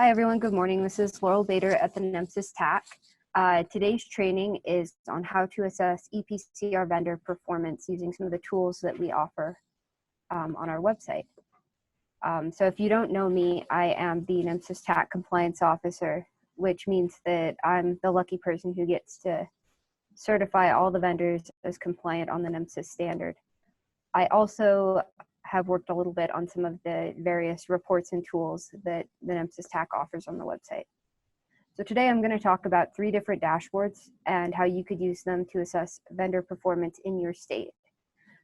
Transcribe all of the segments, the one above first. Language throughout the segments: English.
Hi everyone, good morning. This is Laurel Baeder at the NEMSIS TAC. Today's training is on how to assess ePCR vendor performance using some of the tools that we offer on our website. So if you don't know me, I am the NEMSIS TAC Compliance Officer, which means that I'm the lucky person who gets to certify all the vendors as compliant on the NEMSIS standard. I also have worked a little bit on some of the various reports and tools that the NEMSIS TAC offers on the website. So today I'm going to talk about 3 different dashboards and how you could use them to assess vendor performance in your state.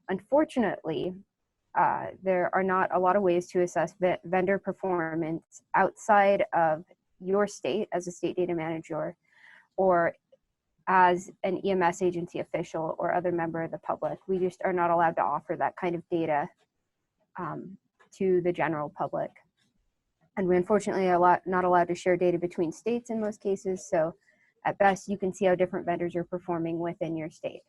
Unfortunately, there are not a lot of ways to assess vendor performance outside of your state as a state data manager or as an EMS agency official or other member of the public. We just are not allowed to offer that kind of data to the general public. And we unfortunately are not allowed to share data between states in most cases, so at best you can see how different vendors are performing within your state.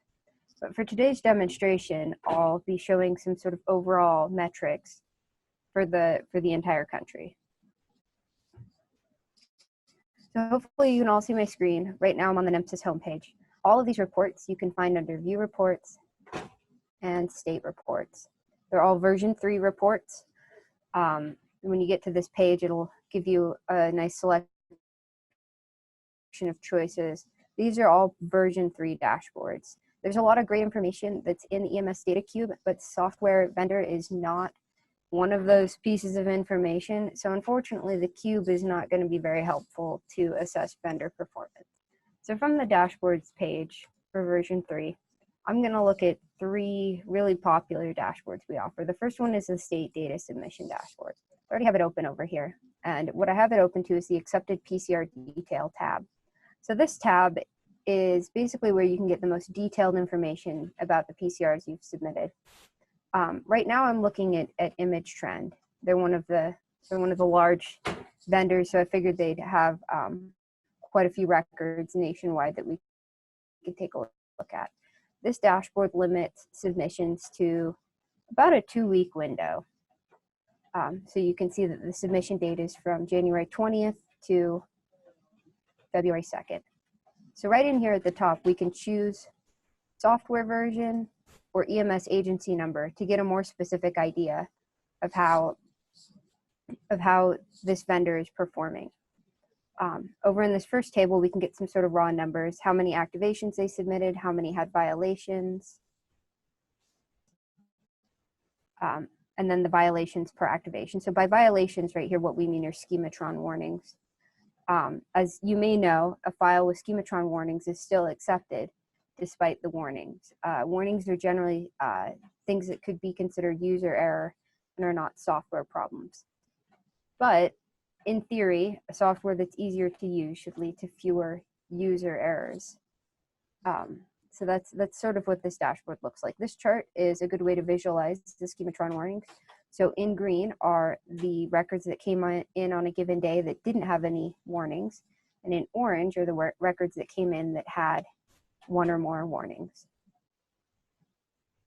But for today's demonstration, I'll be showing some sort of overall metrics for the entire country. So hopefully you can all see my screen. Right now I'm on the NEMSIS homepage. All of these reports you can find under View Reports and State Reports. They're all version 3 reports. When you get to this page, it'll give you a nice selection of choices. These are all version 3 dashboards. There's a lot of great information that's in the EMS Data Cube, but software vendor is not one of those pieces of information. So unfortunately, the cube is not going to be very helpful to assess vendor performance. So from the dashboards page for version 3, I'm going to look at 3 really popular dashboards we offer. The first one is the state data submission dashboard. I already have it open over here. And what I have it open to is the accepted PCR detail tab. So this tab is basically where you can get the most detailed information about the PCRs you've submitted. Right now I'm looking at Image Trend. They're one of the large vendors, so I figured they'd have quite a few records nationwide that we could take a look at. This dashboard limits submissions to about a 2-week window. So you can see that the submission date is from January 20th to February 2nd. So right in here at the top, we can choose software version or EMS agency number to get a more specific idea of how this vendor is performing. Over in this first table, we can get some sort of raw numbers, how many activations they submitted, how many had violations, and then the violations per activation. So by violations right here, what we mean are schematron warnings. As you may know, a file with schematron warnings is still accepted despite the warnings. Warnings are generally things that could be considered user error and are not software problems. But in theory, a software that's easier to use should lead to fewer user errors. So that's sort of what this dashboard looks like. This chart is a good way to visualize the schematron warnings. So in green are the records that came in on a given day that didn't have any warnings. And in orange are the records that came in that had 1 or more warnings.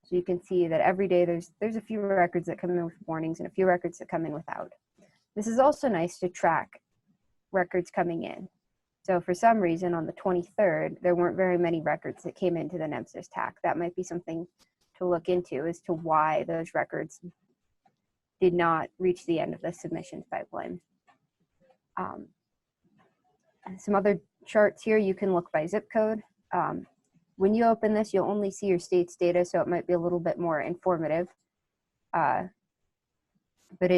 So you can see that every day there's a few records that come in with warnings and a few records that come in without. This is also nice to track records coming in. So for some reason on the 23rd, there weren't very many records that came into the NEMSIS TAC. That might be something to look into as to why those records did not reach the end of the submissions pipeline. Some other charts here, you can look by zip code. When you open this, you'll only see your state's data, so it might be a little bit more informative. But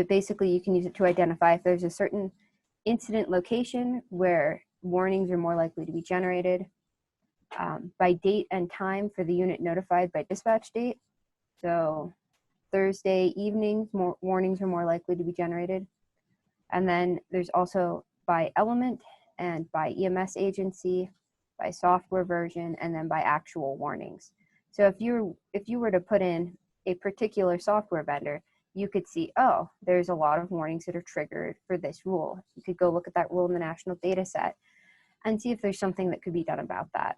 basically, you can use it to identify if there's a certain incident location where warnings are more likely to be generated, by date and time for the unit notified by dispatch date. So Thursday evenings, more warnings are more likely to be generated. And then there's also by element and by EMS agency, by software version, and then by actual warnings. So if you were to put in a particular software vendor, you could see, oh, there's a lot of warnings that are triggered for this rule. You could go look at that rule in the national data set and see if there's something that could be done about that.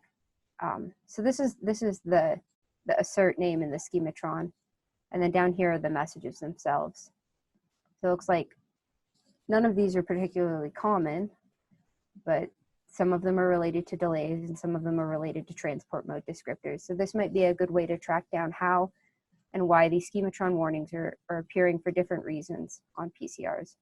So this is the assert name in the schematron. And then down here are the messages themselves. So it looks like None of these are particularly common, but some of them are related to delays and some of them are related to transport mode descriptors. So this might be a good way to track down how and why these schematron warnings are appearing for different reasons on PCRs.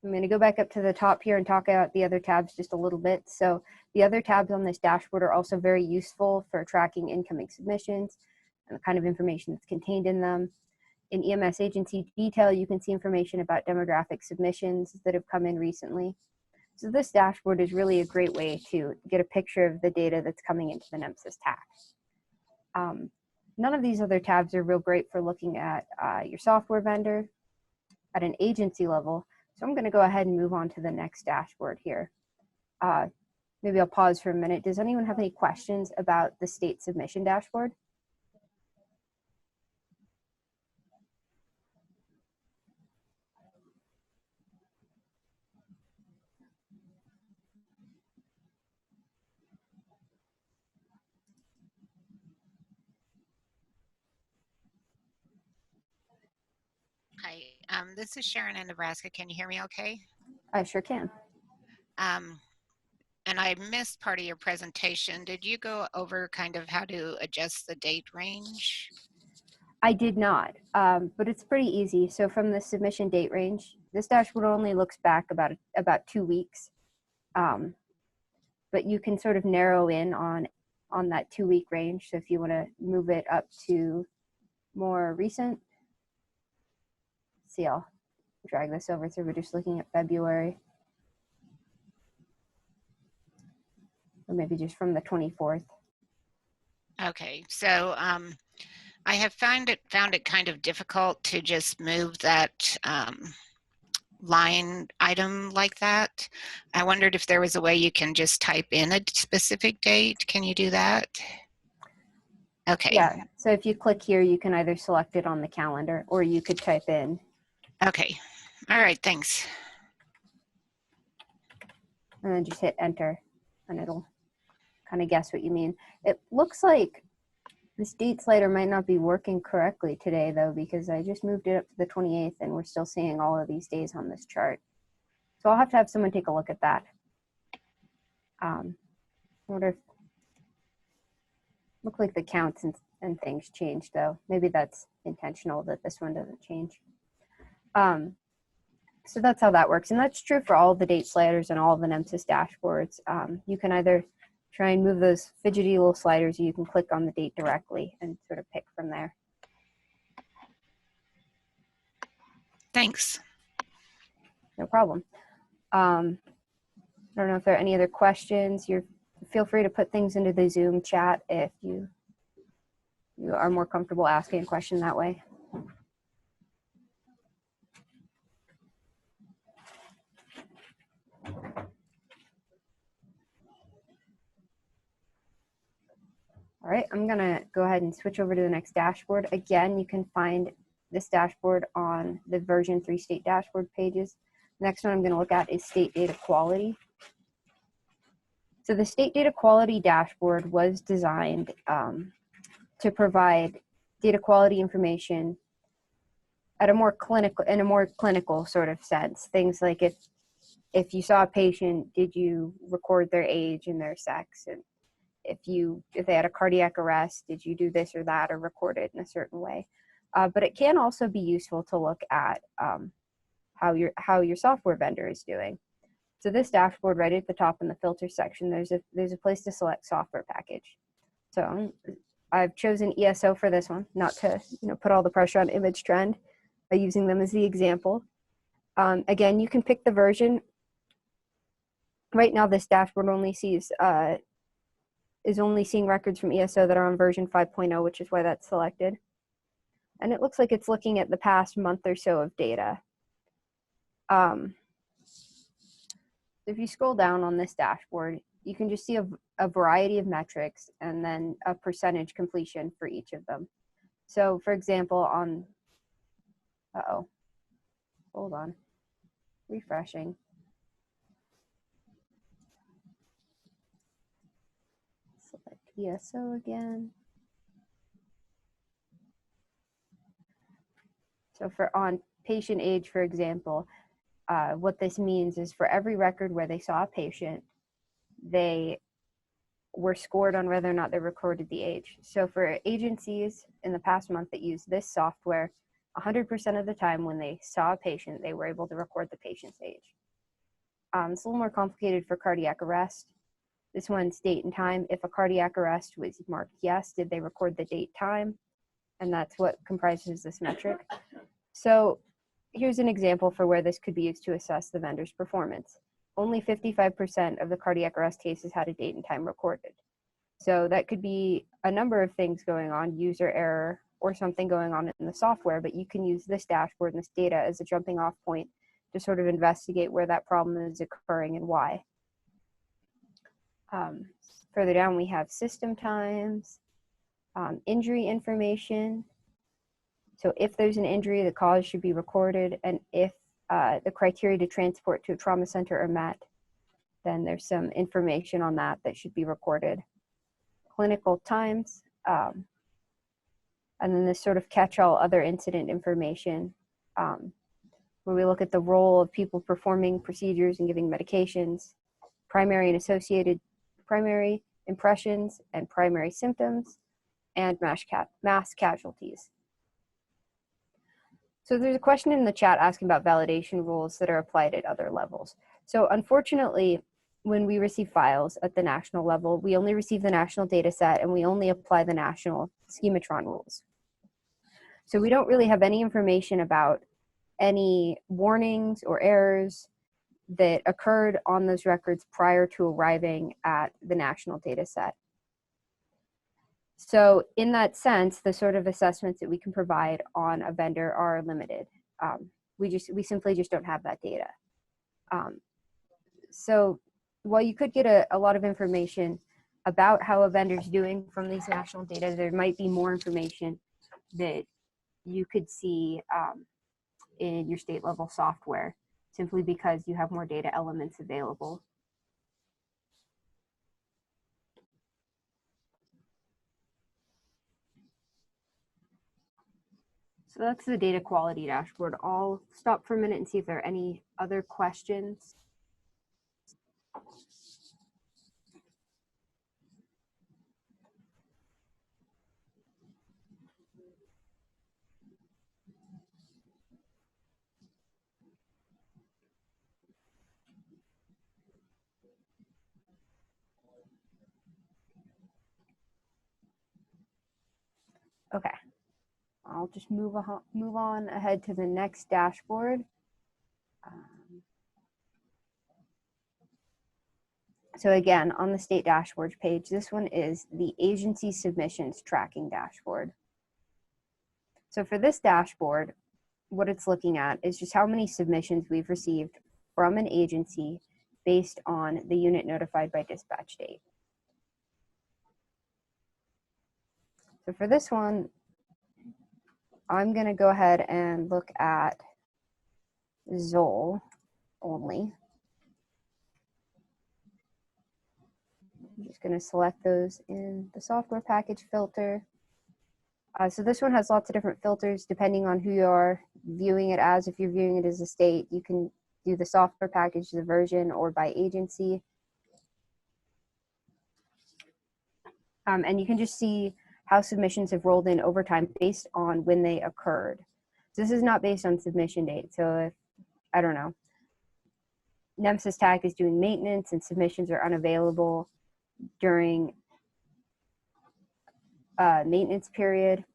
I'm going to go back up to the top here and talk about the other tabs just a little bit. So the other tabs on this dashboard are also very useful for tracking incoming submissions and the kind of information that's contained in them. In EMS agency detail, you can see information about demographic submissions that have come in recently. So this dashboard is really a great way to get a picture of the data that's coming into the NEMSIS TAC. None of these other tabs are real great for looking at your software vendor at an agency level. So I'm going to go ahead and move on to the next dashboard here. Maybe I'll pause for a minute. Does anyone have any questions about the state submission dashboard? Hi, this is Sharon in Nebraska. Can you hear me okay? I sure can. And I missed part of your presentation. Did you go over kind of how to adjust the date range? I did not, but it's pretty easy. So from the submission date range, this dashboard only looks back about 2 weeks, but you can sort of narrow in on that 2-week range. So if you want to move it up to more recent, see, I'll drag this over. So we're just looking at February, or maybe just from the 24th. Okay, so I have found it kind of difficult to just move that line item like that. I wondered if there was a way you can just type in a specific date. Can you do that? Okay. Yeah, so if you click here, you can either select it on the calendar or you could type in. Okay, all right, thanks. And then just hit enter and it'll kind of guess what you mean. It looks like this date slider might not be working correctly today though, because I just moved it up to the 28th and we're still seeing all of these days on this chart. So I'll have to have someone take a look at that. I wonder if, look like the counts and things changed though. Maybe that's intentional that this one doesn't change. So that's how that works. And that's true for all the date sliders and all the NEMSIS dashboards. You can either try and move those fidgety little sliders, or you can click on the date directly and sort of pick from there. Thanks. No problem. I don't know if there are any other questions. Feel free to put things into the Zoom chat if you are more comfortable asking a question that way. All right, I'm gonna go ahead and switch over to the next dashboard. Again, you can find this dashboard on the version 3 state dashboard pages. The next one I'm gonna look at is state data quality. So the state data quality dashboard was designed to provide data quality information at a more clinical sort of sense. Things like if you saw a patient, did you record their age and their sex? And if they had a cardiac arrest, did you do this or that or record it in a certain way? But it can also be useful to look at how your software vendor is doing. So this dashboard right at the top in the filter section, there's a place to select software package. So I've chosen ESO for this one, not to put all the pressure on Image Trend by using them as the example. Again, you can pick the version. Right now, this dashboard only is only seeing records from ESO that are on version 5.0, which is why that's selected. And it looks like it's looking at the past month or so of data. If you scroll down on this dashboard, you can just see a variety of metrics and then a percentage completion for each of them. So for example, on, hold on, refreshing. Select ESO again. So for on patient age, for example, what this means is for every record where they saw a patient, they were scored on whether or not they recorded the age. So for agencies in the past month that use this software, 100% of the time when they saw a patient, they were able to record the patient's age. It's a little more complicated for cardiac arrest. This one's date and time. If a cardiac arrest was marked yes, did they record the date time? And that's what comprises this metric. So here's an example for where this could be used to assess the vendor's performance. Only 55% of the cardiac arrest cases had a date and time recorded. So that could be a number of things going on, user error or something going on in the software, but you can use this dashboard and this data as a jumping off point to sort of investigate where that problem is occurring and why. Further down, we have system times, injury information. So if there's an injury, the cause should be recorded, and if the criteria to transport to a trauma center are met, then there's some information on that that should be recorded. Clinical times, and then this sort of catch-all other incident information, where we look at the role of people performing procedures and giving medications, primary and associated primary impressions and primary symptoms, and mass casualties. So there's a question in the chat asking about validation rules that are applied at other levels. So unfortunately, when we receive files at the national level, we only receive the national data set and we only apply the national schematron rules. So we don't really have any information about any warnings or errors that occurred on those records prior to arriving at the national data set. So in that sense, the sort of assessments that we can provide on a vendor are limited. We simply just don't have that data. So while you could get a lot of information about how a vendor's doing from these national data, there might be more information that you could see in your state level software, simply because you have more data elements available. So that's the data quality dashboard. I'll stop for a minute and see if there are any other questions. Okay, I'll just move on ahead to the next dashboard. So again, on the state dashboard page, this one is the agency submissions tracking dashboard. So for this dashboard, what it's looking at is just how many submissions we've received from an agency based on the unit notified by dispatch date. So for this one, I'm going to go ahead and look at Zoll only. I'm just going to select those in the software package filter. So this one has lots of different filters depending on who you are viewing it as. If you're viewing it as a state, you can do the software package, the version, or by agency. And you can just see how submissions have rolled in over time based on when they occurred. So this is not based on submission date. So if, I don't know, NEMSIS TAC is doing maintenance and submissions are unavailable during maintenance period,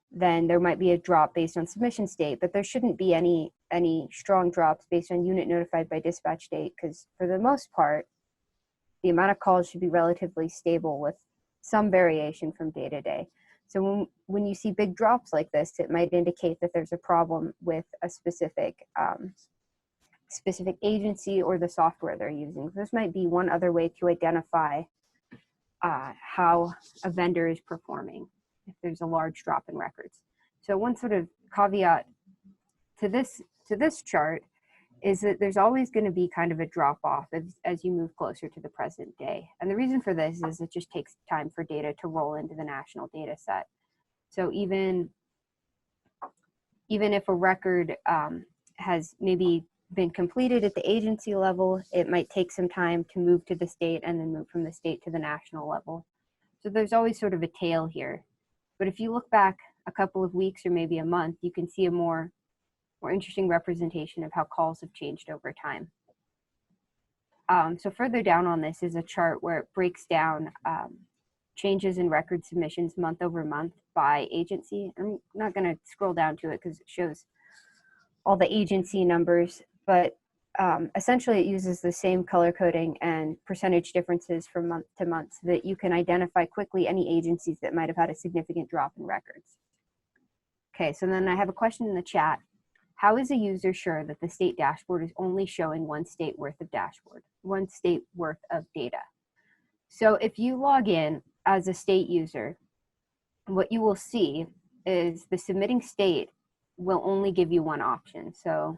then there might be a drop based on submission date, but there shouldn't be any strong drops based on unit notified by dispatch date, because for the most part, the amount of calls should be relatively stable with some variation from day to day. So when you see big drops like this, it might indicate that there's a problem with a specific agency or the software they're using. This might be one other way to identify how a vendor is performing if there's a large drop in records. So one sort of caveat to this chart is that there's always going to be kind of a drop off as you move closer to the present day. And the reason for this is it just takes time for data to roll into the national data set. So even even if a record has maybe been completed at the agency level, it might take some time to move to the state and then move from the state to the national level. So there's always sort of a tail here. But if you look back a couple of weeks or maybe a month, you can see a more interesting representation of how calls have changed over time. So further down on this is a chart where it breaks down changes in record submissions month over month by agency. I'm not going to scroll down to it because it shows all the agency numbers, but essentially it uses the same color coding and percentage differences from month to month so that you can identify quickly any agencies that might have had a significant drop in records. Okay, so then I have a question in the chat. How is a user sure that the state dashboard is only showing one state worth of data? So if you log in as a state user, what you will see is the submitting state will only give you one option. So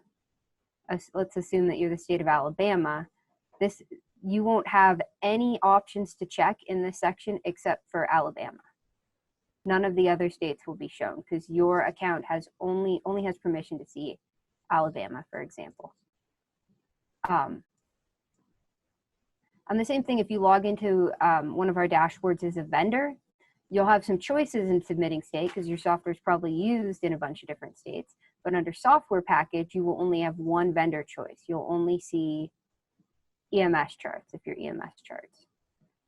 let's assume that you're the state of Alabama. You won't have any options to check in this section except for Alabama. None of the other states will be shown because your account has only has permission to see Alabama, for example. And the same thing, if you log into one of our dashboards as a vendor, you'll have some choices in submitting state because your software is probably used in a bunch of different states. But under software package, you will only have one vendor choice. You'll only see EMS charts if you're EMS charts.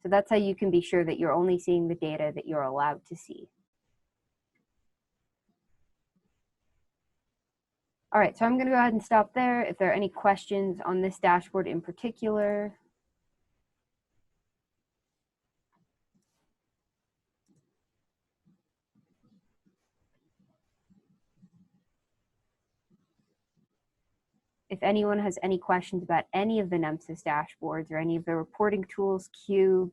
So that's how you can be sure that you're only seeing the data that you're allowed to see. All right, so I'm going to go ahead and stop there. If there are any questions on this dashboard in particular. If anyone has any questions about any of the NEMSIS dashboards or any of the reporting tools, Cube,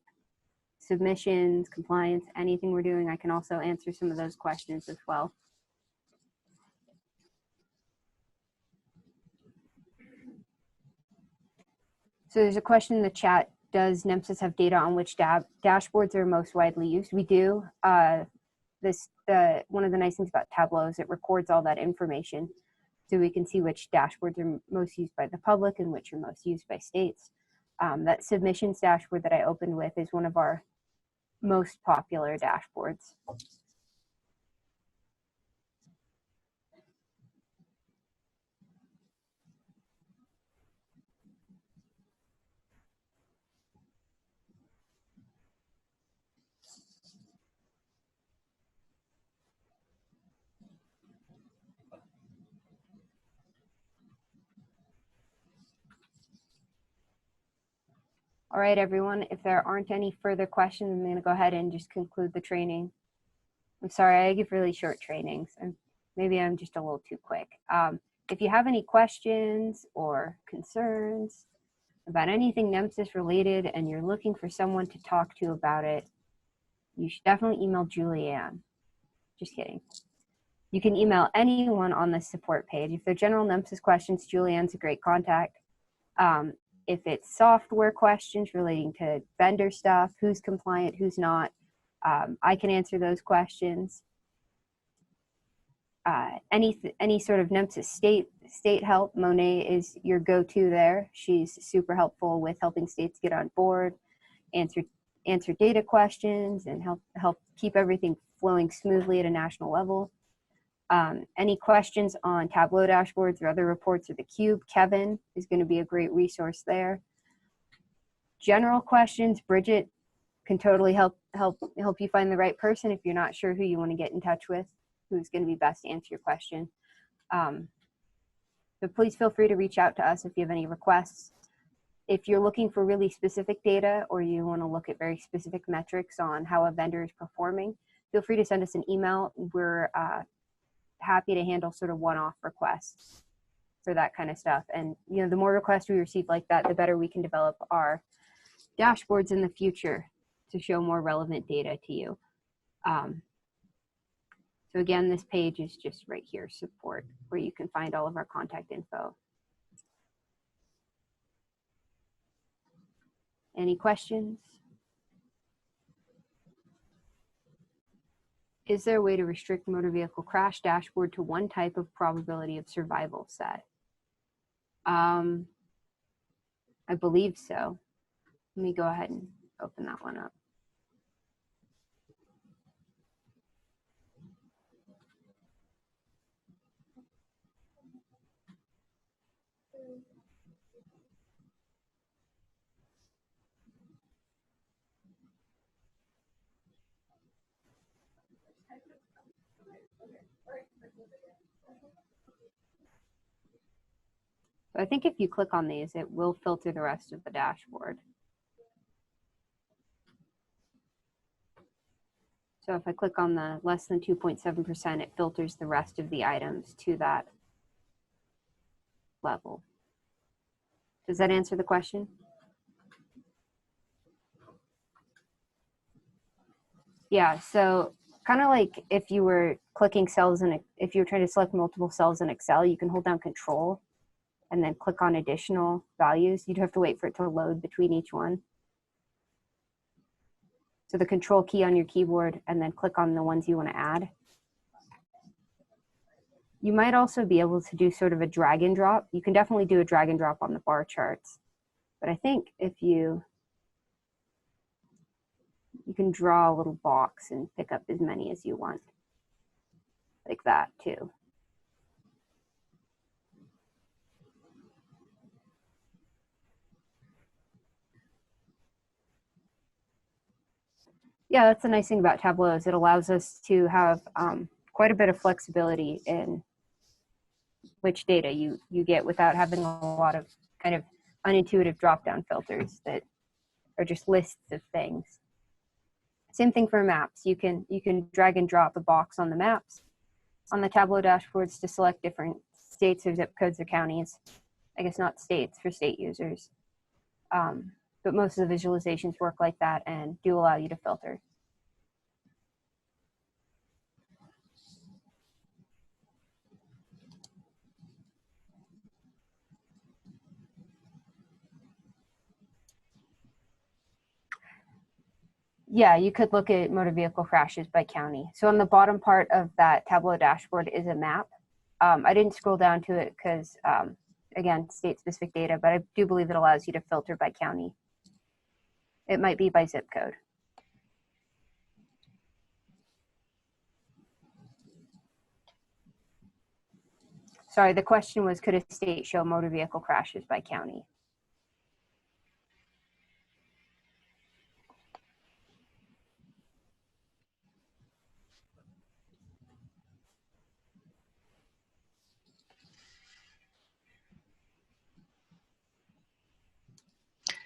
submissions, compliance, anything we're doing, I can also answer some of those questions as well. So there's a question in the chat, does NEMSIS have data on which dashboards are most widely used? We do. One of the nice things about Tableau is it records all that information. So we can see which dashboards are most used by the public and which are most used by states. That submissions dashboard that I opened with is one of our most popular dashboards. All right, everyone, if there aren't any further questions, I'm going to go ahead and just conclude the training. I'm sorry, I give really short trainings, and maybe I'm just a little too quick. If you have any questions or concerns about anything NEMSIS related and you're looking for someone to talk to about it, you should definitely email Julianne. Just kidding. You can email anyone on the support page. If they're general NEMSIS questions, Julianne's a great contact. If it's software questions relating to vendor stuff, who's compliant, who's not, I can answer those questions. Any sort of NEMSIS state help, Monet is your go-to there. She's super helpful with helping states get on board, answer data questions, and help keep everything flowing smoothly at a national level. Any questions on Tableau dashboards or other reports or the Cube, Kevin is going to be a great resource there. General questions, Bridget can totally help you find the right person if you're not sure who you want to get in touch with, who's going to be best to answer your question. So please feel free to reach out to us if you have any requests. If you're looking for really specific data or you want to look at very specific metrics on how a vendor is performing, feel free to send us an email. We're happy to handle sort of one-off requests for that kind of stuff. And the more requests we receive like that, the better we can develop our dashboards in the future to show more relevant data to you. So again, this page is just right here, support, where you can find all of our contact info. Any questions? Is there a way to restrict motor vehicle crash dashboard to one type of probability of survival set? I believe so. Let me go ahead and open that one up. So I think if you click on these, it will filter the rest of the dashboard. So if I click on the less than 2.7%, it filters the rest of the items to that level. Does that answer the question? Yeah, so kind of like if you were clicking cells and if you were trying to select multiple cells in Excel, you can hold down Control and then click on additional values. You'd have to wait for it to load between each one. So the Control key on your keyboard and then click on the ones you want to add. You might also be able to do sort of a drag and drop. You can definitely do a drag and drop on the bar charts. But I think if you can draw a little box and pick up as many as you want, like that too. Yeah, that's the nice thing about Tableau is it allows us to have quite a bit of flexibility in which data you get without having a lot of kind of unintuitive drop-down filters that are just lists of things. Same thing for maps. You can drag and drop a box on the maps on the Tableau dashboards to select different states or zip codes or counties. I guess not states for state users. But most of the visualizations work like that and do allow you to filter. Yeah, you could look at motor vehicle crashes by county. So on the bottom part of that Tableau dashboard is a map. I didn't scroll down to it because, again, state-specific data, but I do believe it allows you to filter by county. It might be by zip code. Sorry, the question was, could a state show motor vehicle crashes by county?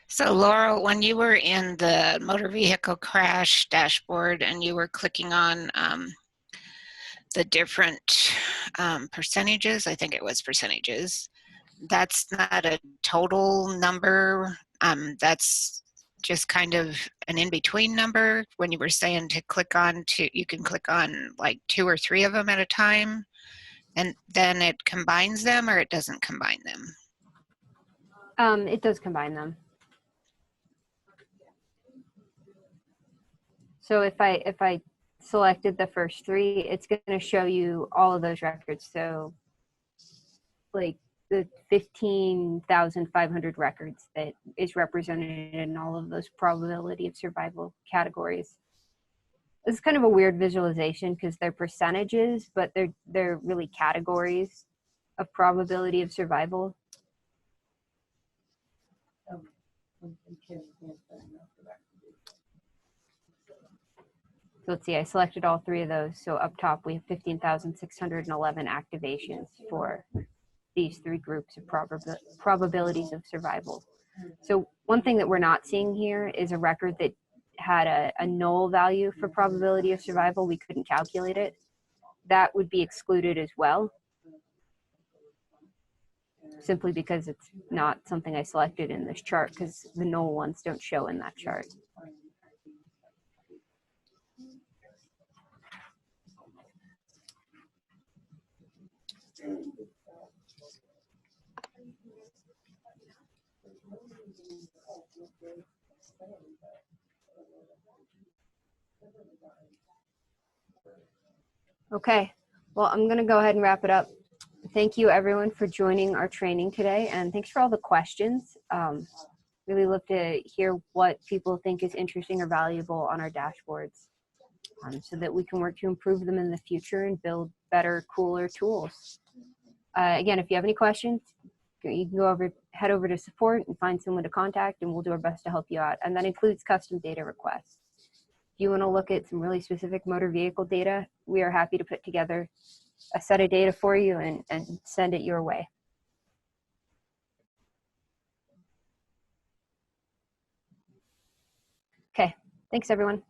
So Laurel, when you were in the motor vehicle crash dashboard and you were clicking on the different percentages, I think it was percentages, that's not a total number. That's just kind of an in-between number. When you were saying to click on you can click on like 2 or 3 of them at a time, and then it combines them, or it doesn't combine them? It does combine them. So if I selected the first 3, it's going to show you all of those records. So like the 15,500 records that is represented in all of those probability of survival categories. It's kind of a weird visualization because they're percentages, but they're really categories of probability of survival. So let's see, I selected all 3 of those. So up top, we have 15,611 activations for these 3 groups of probabilities of survival. So one thing that we're not seeing here is a record that had a null value for probability of survival. We couldn't calculate it. That would be excluded as well, simply because it's not something I selected in this chart because the null ones don't show in that chart. Okay, well, I'm going to go ahead and wrap it up. Thank you, everyone, for joining our training today, and thanks for all the questions. Really love to hear what people think is interesting or valuable on our dashboards, so that we can work to improve them in the future and build better, cooler tools. Again, if you have any questions, you can head over to support and find someone to contact, and we'll do our best to help you out. And that includes custom data requests. If you want to look at some really specific motor vehicle data, we are happy to put together a set of data for you and send it your way. Okay, thanks everyone.